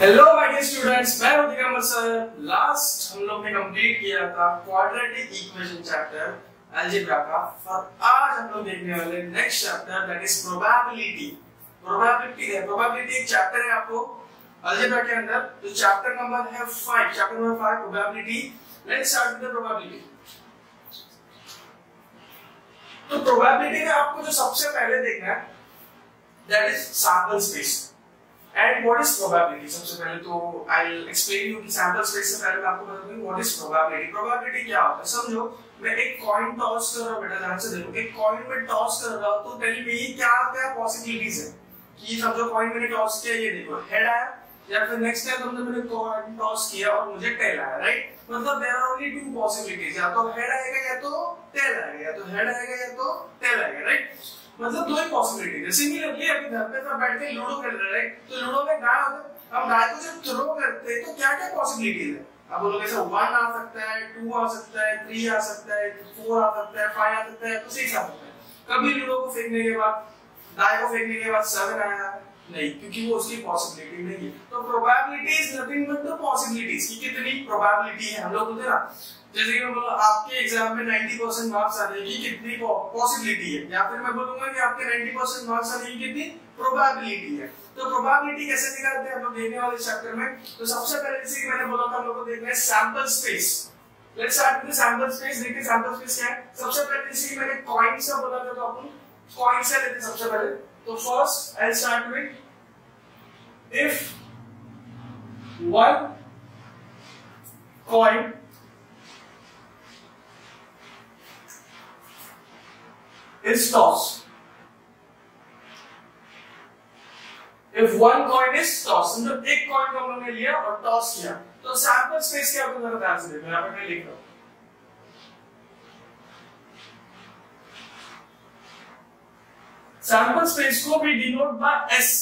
Hello my dear students, मैं हूं Digambar sir. Last हम लोग ने कंप्लीट किया था क्वाड्रेटिक इक्वेशन चैप्टर अलजेब्रा का, और आज हम लोग देखने वाले next chapter that is probability. Probability एक चैप्टर है आपको अलजेब्रा के अंदर। तो चैप्टर नंबर है 5, chapter number 5 probability. Let's start with the probability. तो प्रोबेबिलिटी में आपको जो सबसे पहले देखना है that is sample space. And what is probability? सबसे पहले तो I'll explain you कि sample space से पहले मैं आपको बता दूं what is probability। probability क्या होता है? समझो मैं एक कॉइन टॉस कर रहा हूं, बेटा ध्यान से देखो। एक कॉइन में टॉस कर रहा हूं तो टेल मी क्या क्या पॉसिबिलिटीज है कि समझो कॉइन मैंने टॉस किया, ये देखो हेड आया, या फिर नेक्स्ट टाइम समझो मैंने कॉइन टॉस किया और मुझे टेल आया, राइट? मतलब there are only two possibilities, या तो हेड आएगा या तो टेल आएगा, या तो हेड आएगा या तो टेल आएगा, राइट? मतलब दो ही पॉसिबिलिटी है। सिमिलरली अभी घर पे सब बैठ के लूडो खेल रहे हैं, तो लूडो में गाय होता है। अब गाय को जब थ्रो करते हैं तो क्या क्या पॉसिबिलिटीज है? आप बोलोगे सर 1 आ सकता है, 2 आ सकता है, 3 आ सकता है, 4 आ सकता है, 5 आ सकता है, तो 6 आ सकता है। कभी लूडो को फेंकने के बाद, गाय को फेंकने के बाद 7 आया नहीं, क्योंकि वो उसकी पॉसिबिलिटी नहीं है। तो probability is nothing but the possibilities की कितनी प्रोबेबिलिटी है। हम लोग बोलते हैं ना, जैसे कि मैं बोला आपके एग्जाम में 90% मार्क्स आने की कितनी पॉसिबिलिटी है, या फिर मैं बोलूंगा कि आपके 90% मार्क्स आने की कितनी प्रोबेबिलिटी है। तो प्रोबेबिलिटी कैसे निकालते हैं हम लोग देखने वाले चैप्टर में। तो सबसे पहले जैसे कि मैंने बोला था हम लोग को देखना है sample space. Let's start with sample space. देखिए सैंपल स्पेस क्या है। सबसे पहले जैसे कि मैंने कॉइन से बोला था, तो अपन कॉइन से लेते हैं सबसे पहले। तो first I start with if one coin is tossed. If one coin is tossed, मतलब एक कॉइन को हम लोगों ने लिया और टॉस किया, तो सैंपल स्पेस क्या होगा ध्यान से देखो। यहाँ पे मैं लिख रहा हूं सैंपल स्पेस को भी डिनोट बाय एस,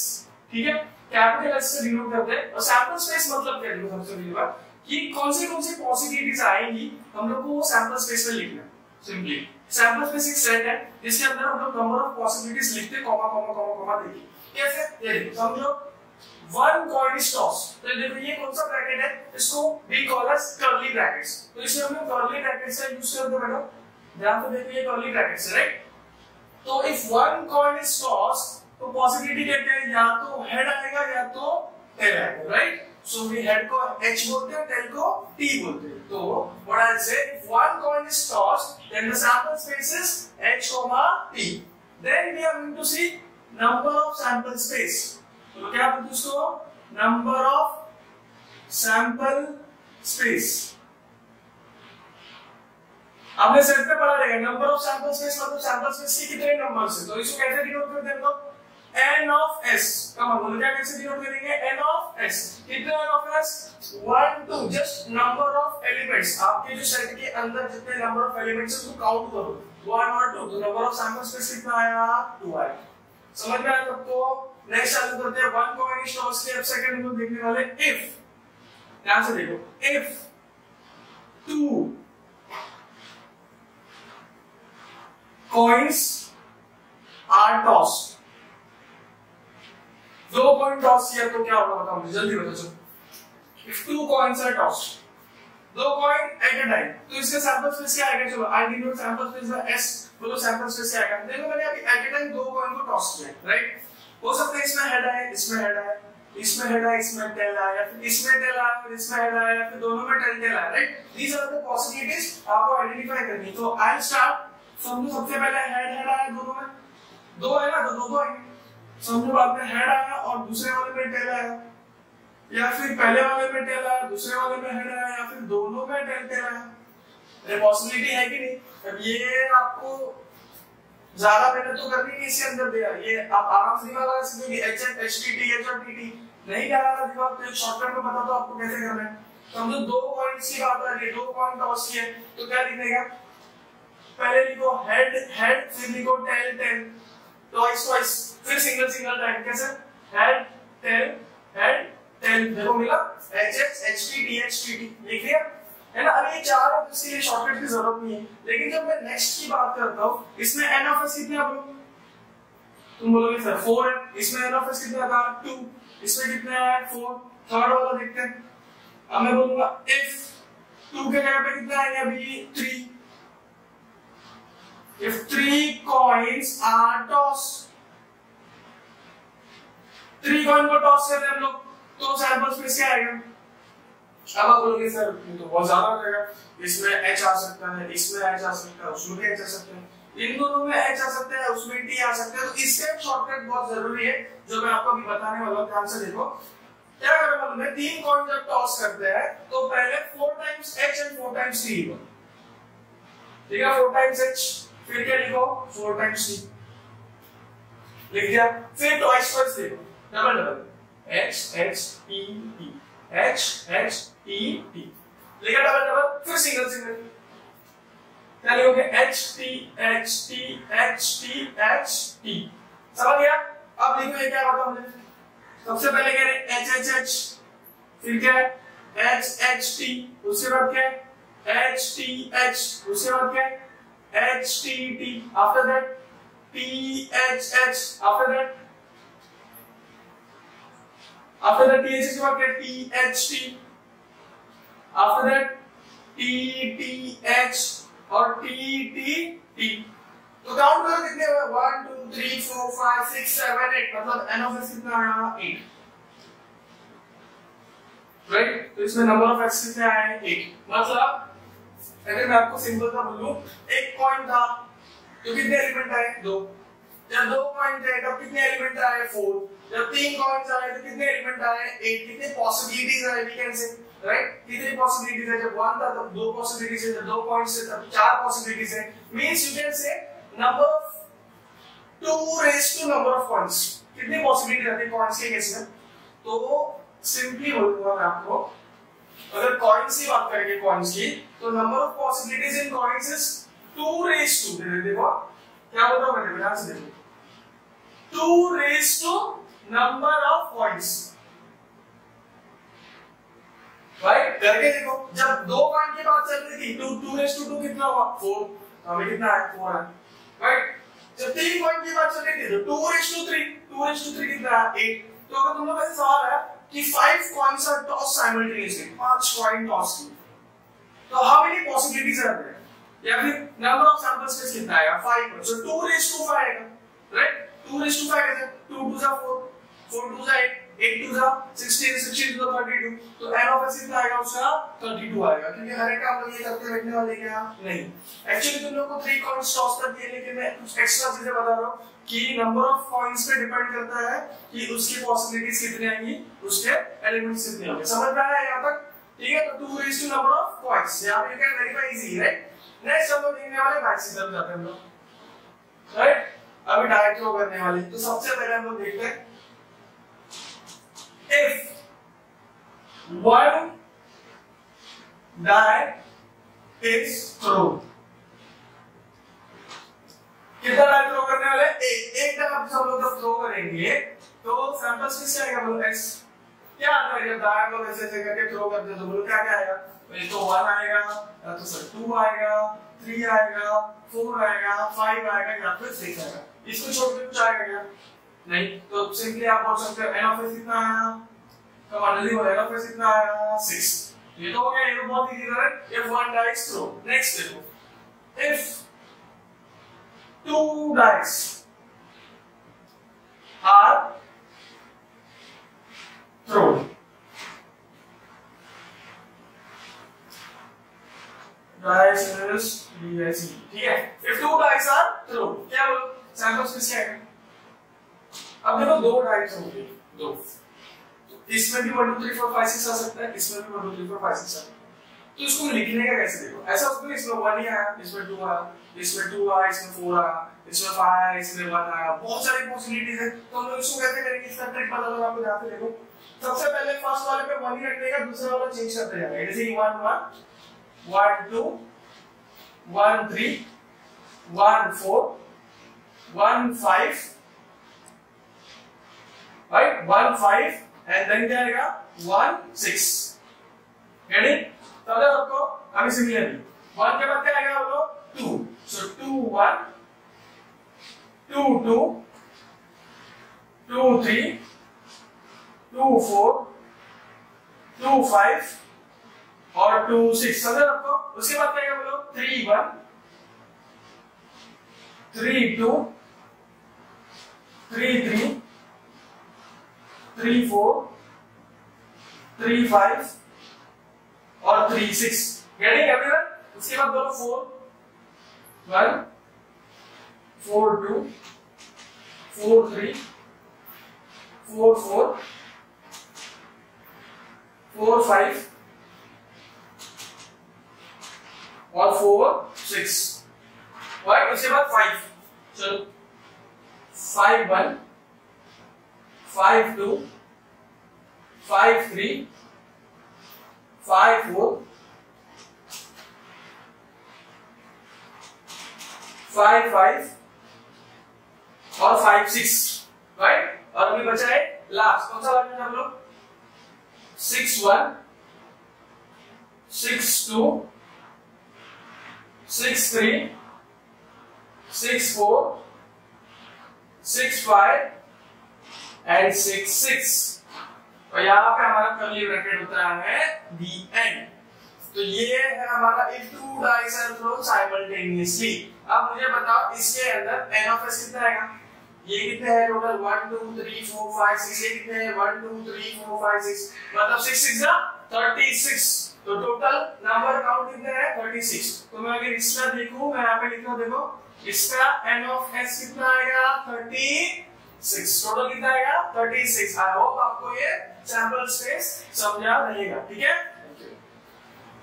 ठीक है? कैपिटल एस से डिनोट करते हैं। और सैंपल स्पेस मतलब क्या है सबसे पहली बात कि कौन सी पॉसिबिलिटीज आएंगी हम लोग को वो सैंपल स्पेस में लिखना है। सिंपली सैंपल स्पेस एक सेट है जिसके अंदर हम लोग नंबर ऑफ पॉसिबिलिटीज लिखते हैं, कॉमा कॉमा कॉमा कॉमा। देखिए कैसे, ये देखो समझो वन कॉइन इज टॉस, तो देखो ये कौन सा ब्रैकेट है, इसको we call as curly brackets. तो इसमें हम लोग कर्ली ब्रैकेट्स का यूज करते हैं बेटा, ध्यान से देखो ये कर्ली ब्रैकेट्स है, राइट? तो if one coin is toss तो पॉसिबिलिटी क्या है, या तो हेड आएगा या तो टेल आएगा, राइट? So we head को H बोलते हैं, tail को T बोलते हैं। तो what I'll say, if one coin is tossed, then the sample space is H, T. Then we are going to see number of sample space. तो क्या बोलते हैं उसको? Number of sample space. आपने सेट पे पढ़ा रहेगा number of sample space मतलब sample space के कितने नंबर्स हैं। तो इसको कैसे डिनोट करते हैं लोग? n of s। कम बोलो क्या कैसे डिनोट करेंगे? n of s। कितने n of s? 1 2, just number of elements. आपके जो सेट के अंदर जितने नंबर ऑफ एलिमेंट्स है उसको काउंट करो, 1 और 2। तो नंबर ऑफ सैंपल स्पेस कितना आया? 2 आया। समझ में आया सबको? नेक्स्ट चालू करते हैं। वन कॉइन इज टॉस के अब सेकंड में देखने वाले इफ, ध्यान से देखो, इफ 2 coins are tossed, दो कॉइन टॉस किया तो क्या होगा बताओ मुझे, जल्दी बताओ। चलो इफ 2 coins are tossed, दो कॉइन एट अ टाइम, तो इसका सैंपल स्पेस क्या आएगा? चलो I denote sample space by s। बोलो सैंपल स्पेस क्या आएगा? देखो मैंने अभी एट अ टाइम दो कॉइन को टॉस किया, राइट? हो सकता है इसमें हेड आए, इसमें हेड आए, इसमें हेड आए, इसमें टेल आए, या फिर इसमें टेल आए और इसमें हेड आए, या फिर दोनों में टेल आए, right? These are the possibilities आपको आइडेंटिफाई करनी। तो आई स्टार्ट, समझो सबसे पहले हेड आया, दोनों में दो है ना, तो दो आएंगे। समझो बाद में हेड आया और दूसरे वाले में टेल आया, या फिर पहले वाले में टेल आया, दूसरे वाले में हेड आया, या फिर दोनों में टेल आया। ये पॉसिबिलिटी है कि नहीं? अब ये आपको ज्यादा मेहनत तो करनी नहीं इसके अंदर दिया, ये आप आराम से दिमाग लगा सकते हो। H H T T H और टी टी नहीं लगा रहा दिमाग, तो एक शॉर्टकट में बता दो आपको कैसे करना है। समझो दो कॉइन्स की बात आ रही है, दो कॉइन टॉस किए, तो क्या लिखेगा? पहले लिखो हेड हेड, फिर लिखो टेल टेल, ट्वाइस ट्वाइस, फिर सिंगल सिंगल टाइम। कैसे? हेड टेल, देखो मिला H H H T T H T T, लिख लिया है ना? अब ये चार है, इसके लिए शॉर्टकट की जरूरत नहीं है। लेकिन जब मैं नेक्स्ट की बात करता हूँ, इसमें n ऑफ s कितने आप लोग तुम बोलोगे सर 4 है, इसमें n ऑफ s कितना था? 2, इसमें कितना है? 4। थर्ड वाला देखते हैं। अब मैं बोलूंगा इफ 2 के जगह पे कितना आएगा अभी 3, if 3 coins are tossed, 3 coin को टॉस करते हैं हम लोग, तो सैंपल स्पेस क्या आएगा? अब आप बोलोगे सर तो बहुत ज्यादा हो जाएगा, इसमें h आ सकता है, इसमें h आ सकता है, उसमें भी h आ सकता है, इन दोनों में h आ सकता है, उसमें t आ सकता है। तो इससे शॉर्टकट बहुत जरूरी है जो मैं आपको अभी बताने वाला हूं, ध्यान से देखो। क्या करें मालूम है, 3 कॉइन जब टॉस करते हैं तो पहले 4 times h and 4 times t लिखो, ठीक है? 4 टाइम्स h, फिर क्या लिखो 4 टाइम्स t लिख दिया, फिर ट्वाइस ट्वाइस लिखो, double double h h t t h h t t लिखा डबल डबल, फिर सिंगल सिंगल क्या लिखोगे h t h t h t h t, समझ गया? अब लिखो ये क्या होगा, मुझे सबसे पहले क्या है h h h, फिर क्या है h h t, उसके बाद क्या है h t h, उसके बाद क्या है h t t, after that t h h, after that t h के बाद क्या t h t, after that t t h और t t t। तो काउंट करो कितने हुए, 1 2 3 4 5 6 7 8, मतलब n ऑफ x कितना आया 8, राइट? तो इसमें नंबर ऑफ x कितने आए 8। मतलब अगर मैं आपको सिंपल सा बोलूं, एक कॉइन था तो कितने एलिमेंट आए 2, जब 2 कॉइन थे तब कितने एलिमेंट आए 4, जब 3 कॉइन्स आए तो कितने एलिमेंट आए 8, कितने पॉसिबिलिटीज है वी कैन से, राइट? कितनी पॉसिबिलिटीज है, जब 1 था तब 2 पॉसिबिलिटीज है, जब 2 कॉइन्स थे तब 4 पॉसिबिलिटीज है, means you can say number of 2 raise to number of coins, कितनी पॉसिबिलिटी रहती है कॉइन्स के केस में। तो सिंपली बोलूंगा मैं आपको, अगर कॉइन्स की बात करेंगे कॉइन्स की, तो number of possibilities in coins is 2 raise to, देखो क्या बोल रहा हूं मैं, ध्यान से देखो, 2 raise to number of coins, right? करके देखो, जब 2 कॉइन की बात चल रही थी 2 रेज़ टू 2 कितना हुआ 4, तो हमें कितना है 4 है, राइट? जब 3 कॉइन की बात चल रही थी तो 2 रेज़ टू 3 कितना है 8। तो अगर तुम लोगों का सवाल है कि 5 coins are toss simultaneously, 5 coin toss की, तो how many possibilities are there, या फिर नंबर ऑफ सैंपल स्पेस कितना आएगा 5, सो 2 रेज़ टू 5 आएगा, राइट? 2 रेज़ टू 5 कैसे, 2 2 जा 4, 4 2 जा 8, 8 2 जा 16, 16 2 जा 32, तो n ऑफ x कितना आएगा उसका 32 आएगा, क्योंकि हर एक काम लोग ये करते बैठने वाले क्या नहीं। एक्चुअली तुम लोग को 3 कॉइन्स टॉस कर दिए, लेकिन मैं कुछ एक्स्ट्रा चीजें बता रहा हूं कि नंबर ऑफ कॉइन्स पे डिपेंड करता है कि उसकी पॉसिबिलिटीज कितनी आएंगी, उसके एलिमेंट्स कितने होंगे, समझ में आया यहां तक? ठीक है, तो 2 raise to number of coins, यहां पे you can verify easy, right? Next हम लोग देखने वाले मैक्स की तरफ जाते हैं हम लोग, राइट? अभी डायरेक्ट थ्रो करने वाले, तो सबसे पहले हम लोग देखते हैं if 1 die is thrown, कितना डाई थ्रो करने वाले, एक डाई सब लोग जब थ्रो करेंगे तो सैंपल स्पेस क्या आएगा, बोलो x क्या आता है, जब डाई लोग ऐसे ऐसे करके थ्रो करते हैं तो बोलो क्या क्या आएगा, तो 1 आएगा, या तो सर 2 आएगा, 3 आएगा, 4 आएगा, 5 आएगा, या फिर 6 आएगा, इसको छोड़ के कुछ आएगा क्या नहीं। तो सिंपली आप बोल सकते हो n ऑफ x कितना आया, कमांडली हो जाएगा, फिर कितना आया 6, ये तो हो गया, ये तो बहुत इजी था, if 1 dies throw। नेक्स्ट देखो, if 2 dice are thrown, dice is DICE, ठीक है? if 2 dice are thrown, क्या बोलो सैंपल स्पेस क्या है? अब देखो 2 डाइस होंगे, 2, इसमें भी 1 2 3 4 5 6 आ सकता है, इसमें भी 1 2 3 4 5 6 आ सकता है, तो इसको लिखने का कैसे, देखो ऐसा उसमें इसमें 1 ही आया, इसमें 2 आया, इसमें 2 आया, इसमें 4 आया, इसमें 5 आया, इसमें 1 आया, बहुत सारी पॉसिबिलिटीज है। तो हम लोग इसको कैसे करेंगे, इसका ट्रिक बता दो आपको, ध्यान से देखो। सबसे पहले फर्स्ट वाले पे 1 ही रखने का, दूसरा वाला चेंज करते जाएगा, जैसे 1 1 1 2 1 3 1 4 1 5, राइट? 1 5 एंड देन क्या आएगा 1 6, रेडी? समझा सबको? अभी सिमिलरली 1 के बाद क्या आएगा बोलो 2, सो 2 1 2 2 2 3 2 4 5 और 2 6, समझे आपको? उसके बाद क्या बोलो 3 1 3 2 3 3 3 4 3 5 और 3 6, गेटिंग एवरीवन? उसके बाद बोलो 4 1 4 2 4 3 4 4 4 5 और 4 6, राइट? उसके बाद 5, चलो 5 1 5 2 5 3 5 4 5 5 और 5 6, राइट? और अभी बचा है लास्ट, कौन सा वाला हम लोग? 6 1 6 2 6 3 6 4 6 5 एंड 6 6, और यहाँ पे हमारा कर्ली ब्रैकेट होता है the end। तो ये है हमारा if two dice are thrown simultaneously। अब मुझे बताओ इसके अंदर n of s कितना आएगा? ये कितने हैं टोटल? 1 2 3 4 5 6, ये कितने हैं? 1 2 3 4 5 6, मतलब 6 6 जा 36। तो टोटल नंबर काउंट कितने हैं? 36। तो मैं अगर इसका देखूं, मैं यहाँ पे लिख रहा हूं, देखो इसका n of s कितना आएगा? 36। टोटल कितना आएगा? 36। आई होप आपको ये सैंपल स्पेस समझा रहेगा, ठीक है?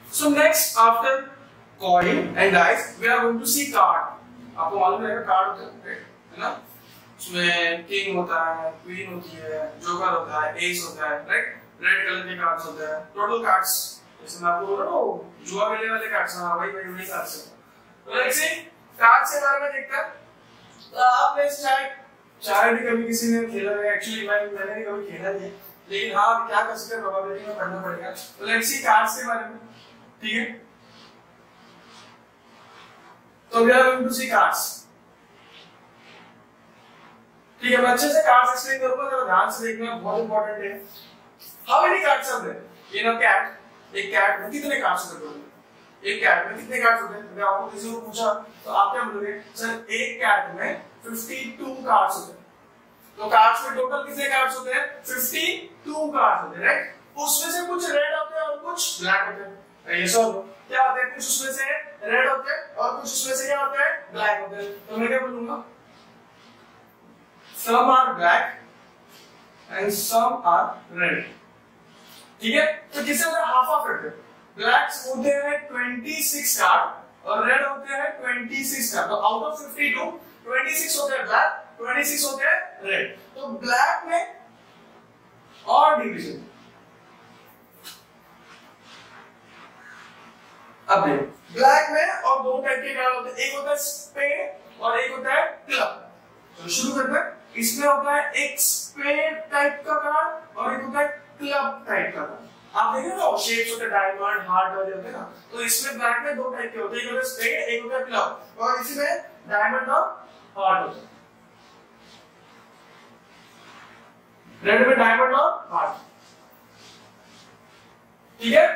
So next after coin and dice we are going to see card। आपको मालूम है कार्ड होता है ना? उसमें किंग होता है, क्वीन होती है, जोकर होता है, एस होता है, राइट? रेड कलर के कार्ड्स होते हैं, टोटल कार्ड्स। जैसे मैं आपको बोल रहा हूँ जुआ खेलने वाले कार्ड्स, हाँ वही वही कार्ड्स हैं। तो लेट्स सी कार्ड्स के बारे में देखते हैं। तो आपने चाहे भी कभी किसी ने खेला है, एक्चुअली मैंने भी कभी खेला नहीं है, लेकिन हाँ क्या कर सकते हैं, प्रोबेबिलिटी में पढ़ना पड़ेगा। तो लेट्स सी कार्ड्स के बारे में, ठीक है? तो we are going to see cards, ठीक है? मैं अच्छे से कार्ड्स एक्सप्लेन करूंगा, जरा ध्यान से देखना, बहुत इंपॉर्टेंट है। How many cards are there in a cat? एक कैट में कितने कार्ड्स होते हैं? एक कैट में कितने कार्ड्स होते हैं? मैं आपको किसी को पूछा तो आप क्या बोलोगे? सर एक कैट में 52 कार्ड्स होते हैं। तो कार्ड्स में टोटल कितने कार्ड्स होते हैं? 52 कार्ड्स होते हैं, राइट? उसमें से कुछ रेड होते हैं और कुछ ब्लैक होते हैं। ये सब क्या होते हैं? कुछ उसमें से रेड होते हैं और कुछ उसमें से क्या होते हैं? ब्लैक होते हैं। तो मैं क्या बोलूंगा? Some are black and some are red, ठीक है? तो किसे होता है? Half of red. ब्लैक्स होते हैं 26 कार्ड और रेड होते हैं 26 कार्ड। तो आउट ऑफ 52 26 होते हैं ब्लैक, 26 होते हैं रेड। तो ब्लैक में और डिवीजन, अब देखो ब्लैक में और दो टाइप के कार्ड होते हैं, एक होता है स्पेड और एक होता है क्लब। तो शुरू करते हैं। इसमें होता है एक स्पेड टाइप का कार्ड और एक होता है क्लब टाइप का कार्ड। आप देखें ना शेप्स होते हैं, डायमंड हार्ट वाले होते हैं ना, तो इसमें ब्लैक में दो टाइप के होते हैं, एक होता है स्पेड, एक होता है क्लब, और इसमें डायमंड और हार्ट होते हैं। रेड में डायमंड और हार्ट, ठीक है?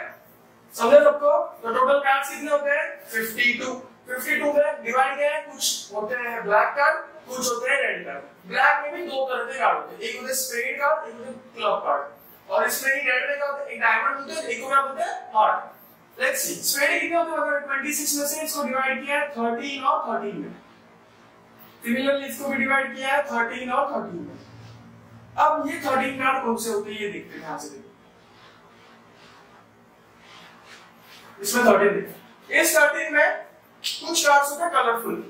समझे सबको? तो टोटल कार्ड्स कितने होते हैं? 52। 52 में डिवाइड किया है, कुछ होते हैं ब्लैक कार्ड, कुछ होते हैं रेड कार्ड। ब्लैक में भी दो तरह के कार्ड होते हैं, एक होते हैं स्पेड कार्ड, एक होते हैं क्लब कार्ड। और इसमें ही रेड में क्या होता है? एक डायमंड होते हैं, एक क्या होता है? हार्ट। लेट्स सी स्पेड कितने होते हैं? अगर 26 में से इसको डिवाइड किया है 13 और 13 में, सिमिलरली इसको भी डिवाइड किया है 13 और 13 में। अब ये 13 कार्ड कौन से होते हैं ये देखते हैं, यहां से देखो। इसमें 13 देखो, इस 13 में कुछ कार्ड्स होते हैं colourful.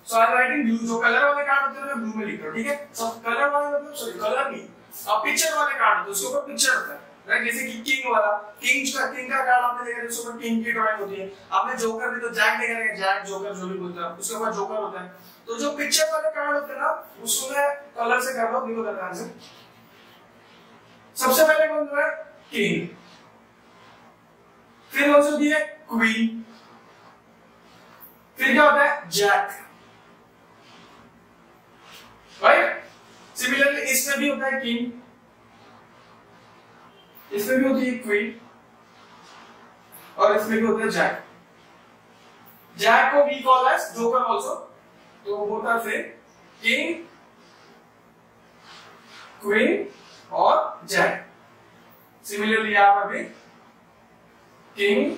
So I am writing blue, जो कलर वाले कार्ड होते हैं मैं ब्लू में लिख रहा हूं, ठीक है? सब कलर वाले मतलब सॉरी कलर नहीं, अब पिक्चर वाले कार्ड होते हैं, उसके ऊपर पिक्चर होता है, राइट? जैसे कि किंग वाला, किंग का कार्ड आपने देखा, जिसके ऊपर किंग की ड्राइंग होती है। आपने जोकर भी तो जैक देखा है, जैक जोकर जो भी बोलते हैं, उसके ऊपर जोकर होता है। तो जो पिक्चर वाले कार्ड होते हैं ना, उसमें कलर से कर लो, ब्लू कलर से। सबसे पहले कौन है? किंग, फिर कौन सी होती है? क्वीन, फिर क्या होता है? Jack, right? सिमिलरली इसमें भी होता है किंग, इसमें भी होती है क्वीन और इसमें भी होता है जैक। जैक को we call as joker also, तो both are same, king, queen और जैक। सिमिलरली यहां पर भी किंग,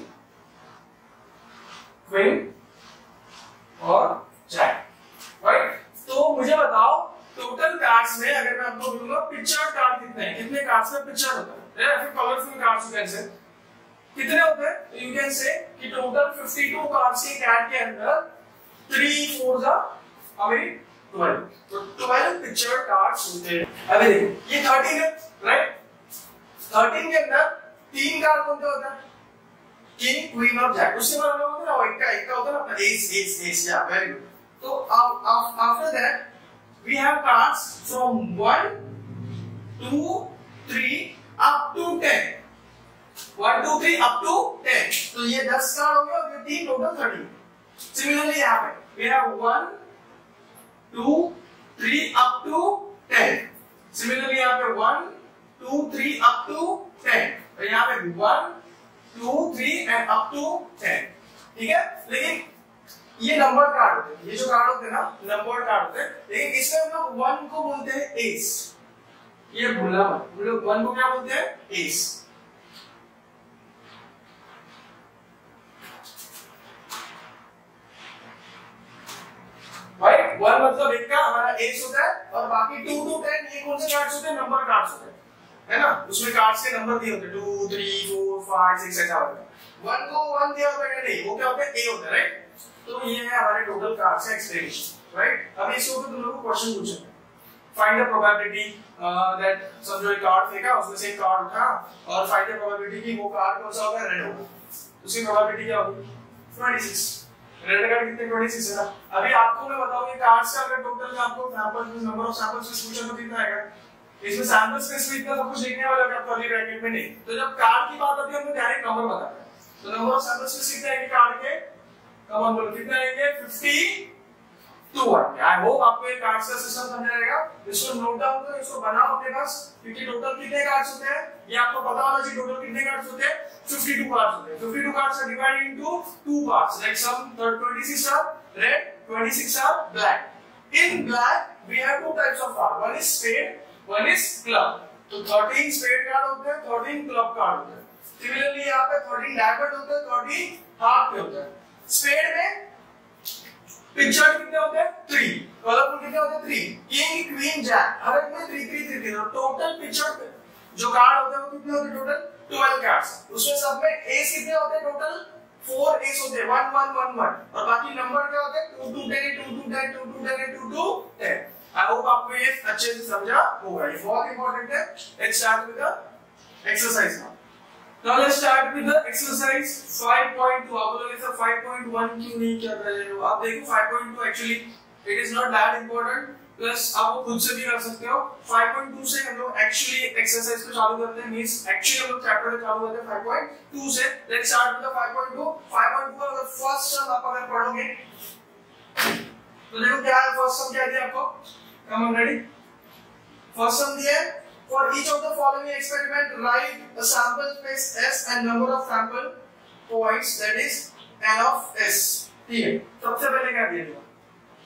क्वीन और जैक, राइट। तो मुझे बताओ टोटल कार्ड्स में अगर मैं आपको बोलूंगा पिक्चर कार्ड कितने हैं, कितने कार्ड्स में पिक्चर होता है या फिर कलरफुल कार्ड्स यू कैन से कितने होते हैं, यू कैन से कि टोटल 52 कार्ड्स के कैट के अंदर 3 4 हमें 12, तो 12 पिक्चर कार्ड्स होते हैं। अभी देखो ये 13 है, राइट। 13 के अंदर 3 कार्ड कौन से होता है, किंग, क्वीन और जैक। उसके बाद में होता है एक का होता है ना अपना एस, या वेरी गुड। तो after that we have cards from 1 2 3 up to 10, 1 2 3 up to 10, तो ये 10 कार्ड हो गया और ये 3 टोटल 30। सिमिलरली यहाँ पे we have 1 2 3 up to 10, similarly यहाँ पे 1 2 3 up to 10, और यहाँ पे 1 2 3 and up to 10, ठीक है। लेकिन ये नंबर कार्ड होते हैं, ये जो कार्ड होते हैं ना नंबर कार्ड होते हैं, लेकिन इसमें हम लोग 1 को बोलते हैं एस, ये भूलना मत, हम लोग 1 को क्या बोलते हैं, एस। राइट, 1 मतलब एक का हमारा एस होता है और बाकी 2 to 10 ये कौन से कार्ड्स होते हैं, नंबर कार्ड्स होते हैं, है ना। उसमें कार्ड्स के नंबर दिए होते हैं 2 3 4 5 6 ऐसा होता है। 1 को 1 दिया होता है नहीं, वो क्या होता है, ए होता है, राइट। तो ये है हमारे टोटल कार्ड्स का एक्सप्लेनेशन, राइट। अब इसके ऊपर तुम लोगों को क्वेश्चन पूछेंगे, फाइंड द प्रोबेबिलिटी दैट समझो एक कार्ड फेंका, उसमें से एक कार्ड उठा और फाइंड द प्रोबेबिलिटी कि वो कार्ड कौन सा होगा, रेड होगा। उसकी प्रोबेबिलिटी क्या होगी, 26। रेड कार्ड कितने, 26 है ना। अभी आपको मैं बताऊं ये कार्ड्स का अगर टोटल में आपको सैंपल नंबर ऑफ सैंपल्स पूछा तो कितना आएगा, इसमें सैंपल स्पेस में इतना सब कुछ लिखने वाला है कर्ली ब्रैकेट में नहीं। तो जब कार्ड की बात आती है हम डायरेक्ट नंबर बताते हैं, तो नंबर ऑफ सैंपल स्पेस कितने आएंगे कार्ड के, कम बोलो कितने आएंगे, 52 आएंगे। आई होप आपको ये कार्ड्स का सिस्टम समझ आएगा। इसको नोट डाउन करो, इसको बनाओ अपने पास, क्योंकि टोटल कितने कार्ड्स होते हैं ये आपको पता होना चाहिए। टोटल कितने कार्ड्स होते हैं, 52 कार्ड्स होते हैं। 52 cards are divided into 2 parts, like some 26 are red, 26 are black. In black we have 2 types of card, one is spade, one is club. तो 13 स्पेड कार्ड होते हैं, 13 क्लब कार्ड होते हैं। सिमिलरली यहाँ पे 13 डायमंड होते हैं, 13 हार्ट के होते हैं। स्पेड में पिक्चर कितने होते हैं, 3, कलरफुल कितने होते हैं, 3, किंग क्वीन जैक, हर एक में 3 3 3 3। टोटल पिक्चर जो कार्ड होते हैं वो कितने होते हैं, टोटल 12 कार्ड्स। उसमें सब में एस कितने होते हैं, टोटल 4 एस होते हैं, 1 1 1 1, और बाकी नंबर क्या होते हैं, 2 2 10 2 2 10 2 2 10 2 2 10। आई होप आपको ये अच्छे से समझा होगा, ये बहुत इंपॉर्टेंट है। Let's start with the exercise now. Now let's start with the exercise 5.2. आप लोग ऐसा 5.1 क्यों नहीं कर रहे हो, आप देखो 5.2 actually it is not that important, plus आप खुद से भी कर सकते हो। 5.2 से हम लोग एक्चुअली एक्सरसाइज को चालू करते हैं, मींस एक्चुअली हम लोग चैप्टर को चालू करते हैं 5.2 से। Let's start with the 5.2। 5.2 का अगर फर्स्ट टर्म आप अगर पढ़ोगे तो देखो क्या है, फर्स्ट टर्म क्या दिया आपको, come on ready. First term दिया है, for each of the following experiment write a sample space S and number of sample points, that is n of S। ठीक है, सबसे पहले क्या दिया गया,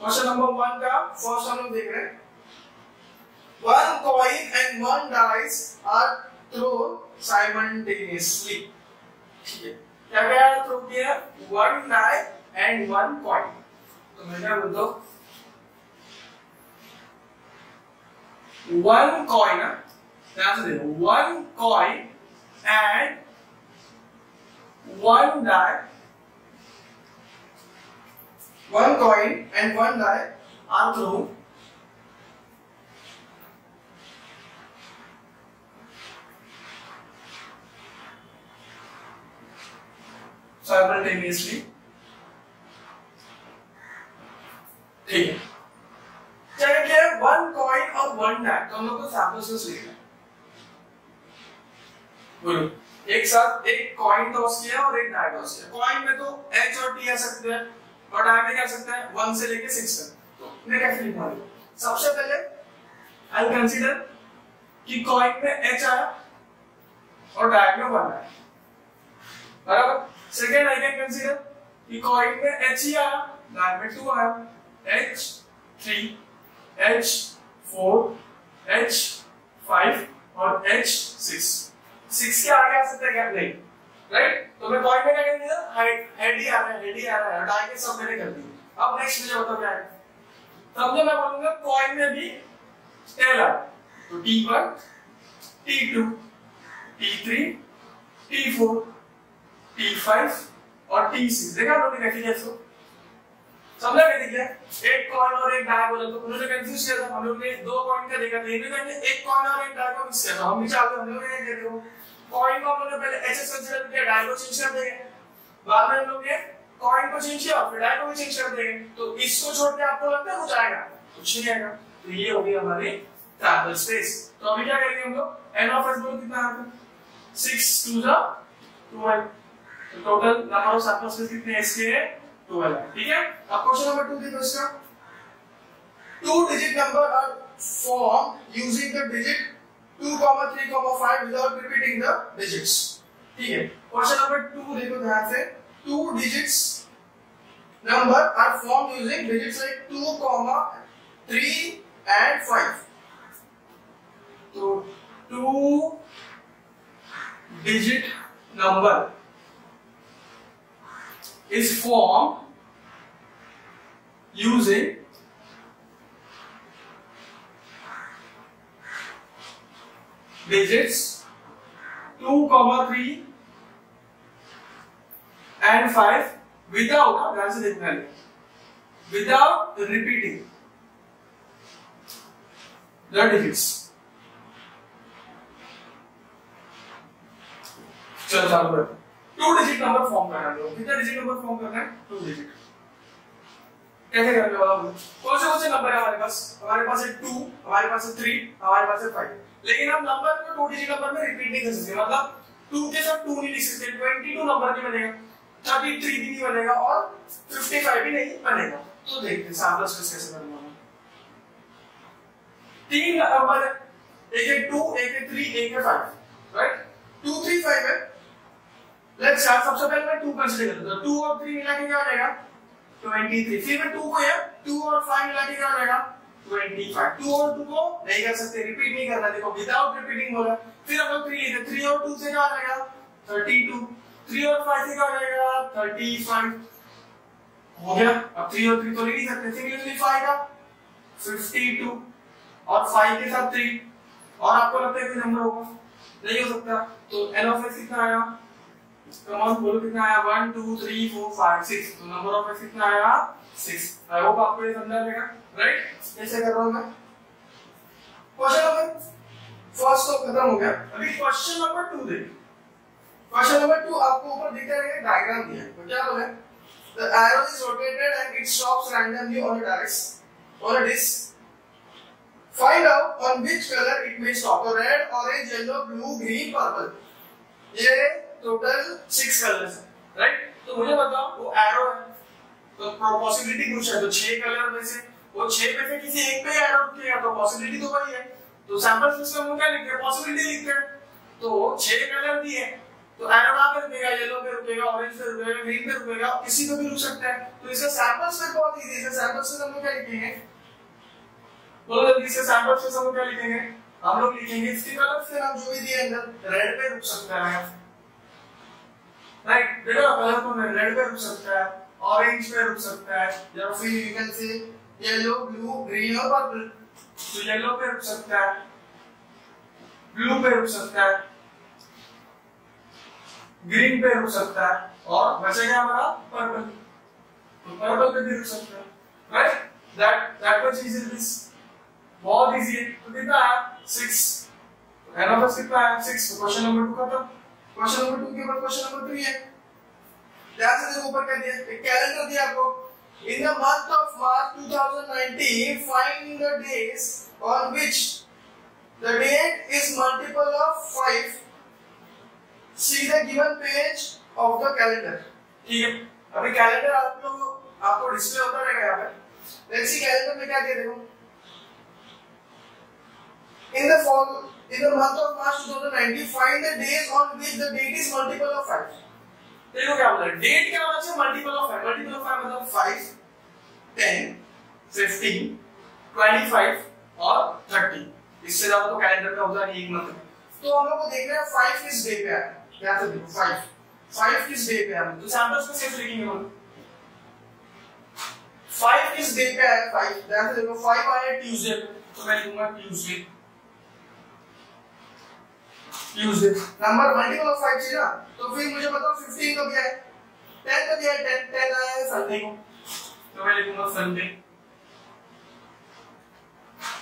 क्वेश्चन नंबर 1 का फर्स्ट हम लोग देख रहे हैं। 1 coin and 1 dice are thrown simultaneously। ठीक है, क्या क्या थ्रो किया, 1 die and 1 coin। तो मैं क्या बोलता हूँ, 1 coin, ध्यान से देखो, 1 coin and 1 die, 1 coin and 1 die are thrown simultaneously। ठीक है, चलिए 1 coin और 1 die, तो हम लोग को सैंपल स्पेस लिखना है। बोलो, एक साथ एक कॉइन टॉस किया और एक डाई टॉस किया। कॉइन में तो एच और टी आ सकते हैं और डाई में क्या सकता है, 1 से लेके 6 तक। तो मैं कैसे लिखूंगा, सबसे पहले आई कंसीडर कि कॉइन में एच आया और डायगोनल 1 है, बराबर। सेकंड आई कैन कंसीडर कि कॉइन में h ही आया, डाय में 2 आया, h3 h4 h5 और h6, 6 के आगे आ सकता है क्या? नहीं, राइट। तो मैं कॉइन में क्या कर दिया, हेड ही आ रहा है, हेड ही आ रहा है, डाय के सब मैंने कर दिए। अब नेक्स्ट मुझे बताओ क्या है। समझो मैं बोलूंगा कॉइन में भी टेल आ, तो t1 t2 t3 t4 t5 और t6, देखा लोग कैसे कैसे समझा कैसे किया। एक कॉइन और एक डाय बोला तो उन्होंने कंफ्यूज किया था, हम लोग ने दो कॉइन का देखा, लेकिन हमने एक कॉइन और एक डाय को मिक्स किया था। हम भी चाहते हम लोग ने दे दो कॉइन को, हम लोग ने पहले एचएस कंसीडर किया, डाय को चेंज कर देंगे, बाद में हम लोग ने कॉइन को चेंज किया, फिर डाय को भी चेंज कर देंगे। तो इसको छोड़ के आपको लगता है कुछ आएगा? कुछ नहीं आएगा। तो ये हो गई हमारी सैंपल स्पेस। तो अभी क्या करेंगे हम लोग, n ऑफ s बोलो कितना आता है, 6 2 जा 12, तो total number of sample space कितने s के है, 12 है, ठीक है। अब क्वेश्चन नंबर 2 देखो इसका, 2 digit number are formed using the digit 2, 3, 5 without repeating the digits, ठीक है। क्वेश्चन नंबर 2 देखो ध्यान से, 2 digits number are formed using digits like 2, 3 and 5. तो 2 digit number is formed using digits 2, 3 and 5 without, ध्यान से देखना है, without repeating the digits। चलो चालू करते हैं। 2 डिजिट नंबर फॉर्म करना है, कितना डिजिट नंबर फॉर्म करना है, 2 डिजिट। कैसे करेंगे बताओ, कौन से नंबर है हमारे पास है 2, हमारे पास है 3, हमारे पास है 5, लेकिन हम नंबर को 2 डिजिट नंबर में रिपीट नहीं कर सकते, मतलब 2 के साथ 2 नहीं लिख सकते, 22 नंबर नहीं बनेगा, 33 भी नहीं बनेगा और 55 भी नहीं बनेगा। तो देखते हैं सैंपल स्पेस कैसे बनना है। 3 नंबर है, एक है 2, एक है 3, एक है 5, राइट। 2 3 5 है। लेट्स स्टार्ट, सबसे पहले मैं 2 कंसीडर करता हूं, 2 और 3 मिला के क्या आ जाएगा, 23। फिर मैं 2 को या 2 और 5 मिला के क्या आ जाएगा, 25। 2 और 2 को नहीं कर सकते, रिपीट नहीं करना, देखो विदाउट रिपीटिंग बोला। फिर हम लोग 3 लेते, 3 और 2 से क्या आ जाएगा, 32। 3 और 5 से क्या आ जाएगा, 35 हो गया। अब 3 और 3 तो ले नहीं सकते, सिमिलरली 5 का 52 और 5 के साथ 3, और आपको लगता है कोई नंबर होगा, नहीं हो सकता। तो n ऑफ x कितना आया, कमान बोलो कितना आया, 1 2 3 4 5 6, तो नंबर ऑफ x कितना आया, 6। आई होप आपको ये समझ आ जाएगा, राइट। ऐसे कर रहा हूं मैं। क्वेश्चन नंबर फर्स्ट तो खत्म हो गया, अभी क्वेश्चन नंबर 2 देखिए। क्वेश्चन नंबर 2 आपको ऊपर दिखता रहेगा, डायग्राम दिया है, तो क्या बोला है, the arrow is rotated and it stops randomly on a disc. Find out on which color it may stop, तो red, orange, yellow, blue, green, purple, ये टोटल 6 कलर्स है, राइट। तो मुझे बताओ वो एरो है, तो पॉसिबिलिटी कुछ है, तो 6 कलर में से वो 6 में से किसी एक पे एरो रुकेगा, तो पॉसिबिलिटी तो वही है। तो सैंपल स्पेस में हम क्या लिखते हैं, पॉसिबिलिटी लिखते हैं। तो 6 कलर दिए हैं, तो एरो कहां पे रुकेगा, येलो पे रुकेगा, ऑरेंज पे रुकेगा, ग्रीन पे रुकेगा, किसी पे भी रुक सकता है। तो इसका सैंपल स्पेस बहुत इजी है। सैंपल स्पेस हम लोग क्या लिखेंगे, बोलो जल्दी से, सैंपल स्पेस हम लोग क्या लिखेंगे, हम लोग लिखेंगे इसके कलर से हम जो भी दिए अंदर, रेड पे रुक सकता है, राइट। देखो कलर तो रेड पे रुक सकता है, ऑरेंज पे रुक सकता है, या फिर यू कैन से येलो, ब्लू, ग्रीन और पर्पल। तो येलो पे रुक सकता है, ब्लू पे रुक सकता है, ग्रीन पे रुक सकता है, और बचेगा हमारा पर्पल, तो पर्पल पे भी रुक सकता है, right. That much easy this, बहुत इजी है। तो कितना है, 6। एन ऑफ x कितना है, 6। क्वेश्चन नंबर 2 खत्म। क्वेश्चन नंबर 2 के बाद क्वेश्चन नंबर 3 है। ध्यान से देखो, ऊपर क्या दिया, एक कैलेंडर दिया आपको। In the month of March 2019 find the days on which the date is multiple of 5, see the given page of the calendar, ठीक है। अभी कैलेंडर आपको डिस्प्ले होता रहेगा यहाँ पे। लेट्स सी कैलेंडर में क्या दिया, देखो। in the month of March 2019 find the days on which the date is multiple of 5. देखो क्या बोला, डेट क्या होना चाहिए, मल्टीपल ऑफ 5. मल्टीपल ऑफ 5 मतलब 5, 10, 15, 25 और 30. इससे ज्यादा तो कैलेंडर का होता नहीं एक मंथ में. तो हम लोग को देख रहे हैं 5 किस डे पे है, क्या तो देखो 5 किस डे पे है. तो सैंपल्स को सिर्फ लिखेंगे हम 5 किस डे पे है. 5 ध्यान से देखो 5 आया ट्यूसडे, तो मैं लिखूंगा ट्यूसडे. नंबर मल्टीपल ऑफ 5 चाहिए ना, तो फिर मुझे बताओ 15 कब है, 10 कब है, 10 आया है संडे को, तो मैं लिखूंगा संडे.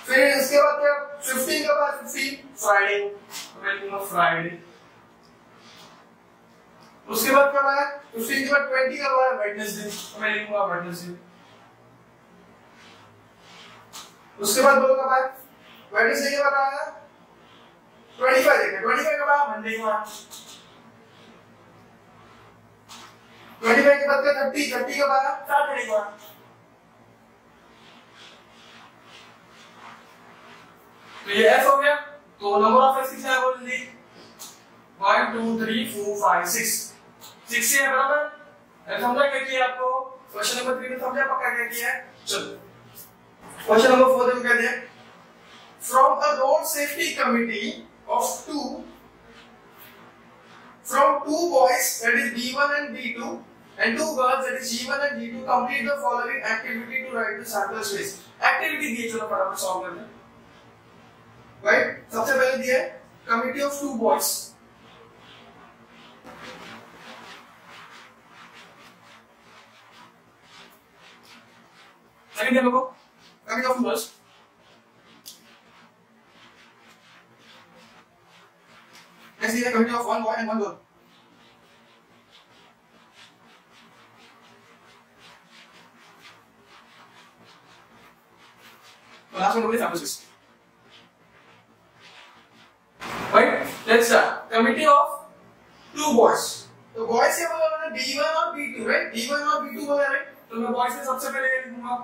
फिर इसके बाद क्या 15 कब है, 15 फ्राइडे, तो मैं लिखूंगा फ्राइडे. उसके बाद कब है 15 के बाद 20 कब है, वेडनेसडे, तो मैं लिखूंगा वेडनेसडे. उसके बाद बोलो कब है, वेडनेसडे के बाद आया 25 देखिए, 25 कब आया, मंडे को आया. 25 के बाद का 30 कब आया, सैटरडे को आया. तो ये एफ हो गया. तो नंबर ऑफ एस कितना है बोल दी, 1 2 3 4 5 6 6 है बराबर. समझा क्या किया आपको, क्वेश्चन नंबर 3 में समझा पक्का क्या किया है. चलो क्वेश्चन नंबर 4 देखो क्या दिया, from a road safety committee of two boys, that is B1 and B2, and 2 girls, that is G1 and G2, complete the following activity to write the sample space. Activity दिए, चलो फटाफट solve करते हैं. Right, सबसे पहले दिया है committee of 2 boys. Second है लोगों committee of 2 girls. Next is a committee of 1 boy and 1 girl. The last one will be sample space. Right? Let's start. Committee of 2 boys. तो boys क्या बोला मैंने, B1 और B2, right? B1 और B2 बोला, right? तो मैं boys से सबसे पहले क्या लिखूंगा,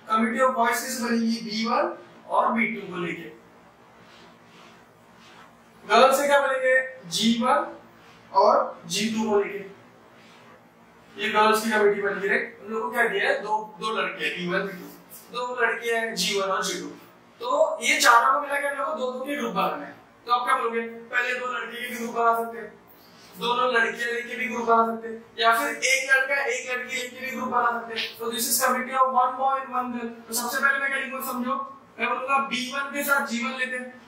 committee of boys से बनेगी B1 और B2 को लेके. गर्ल्स से क्या बोलेंगे, G1 और G2 को लेके. ये गर्ल्स की कमेटी बन गई. उन लोगों को क्या दिया है, दो लड़के हैं B1 B2, 2 लड़के हैं G1 और G2. तो ये चारों को मिला के हम लोग को 2 के ग्रुप बनाना है. तो आप क्या बोलोगे, पहले 2 लड़के के भी ग्रुप बना सकते हैं, दोनों लड़कियां लेके भी ग्रुप बना सकते हैं, या फिर एक लड़का एक लड़की लेके भी ग्रुप बना सकते हैं. तो this is committee of 1 boy and 1 girl. तो सबसे पहले मैं क्या लिखूंगा समझो, मैं बोलूंगा B1 के साथ G1 लेते हैं,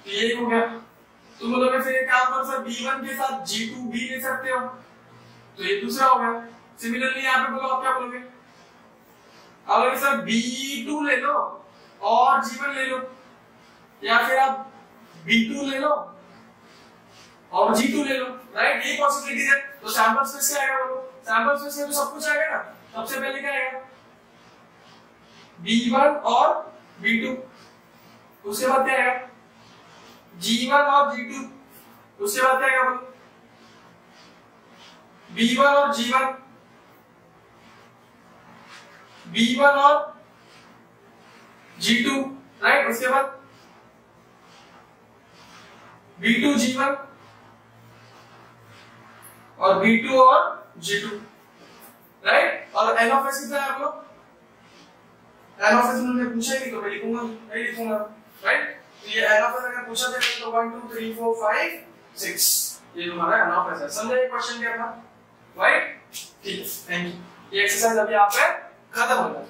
ये हो गया. तुम बोलोगे फिर एक काम करो सर, B1 के साथ G2 भी ले सकते हो, तो ये दूसरा हो गया. सिमिलरली यहाँ पे बोलो, आप क्या बोलोगे, आप बोलोगे सर B2 ले लो और G1 ले लो, या फिर आप B2 ले लो और G2 ले लो. राइट, ये पॉसिबिलिटी है. तो सैंपल स्पेस क्या आएगा बोलो, सैंपल स्पेस में तो सब कुछ आएगा ना. सबसे पहले क्या आएगा, B1 और B2. उसके बाद क्या आएगा, G1 और G2. उसके बाद क्या आएगा बोलो, B1 और G1, B1 और G2. राइट, उसके बाद B2 G1 और B2 और G2. राइट, और N ऑफ S कितना है आप लोग, N ऑफ S उन्होंने पूछा ही नहीं तो मैं लिखूंगा, नहीं लिखूंगा. राइट, ये N ऑफ S अगर पूछा जाए तो 1 2 3 4 5 6, ये तुम्हारा N ऑफ S है. समझे ये क्वेश्चन क्या था. राइट, ठीक है, थैंक यू. ये एक्सरसाइज अभी आप पे खत्म हो गया.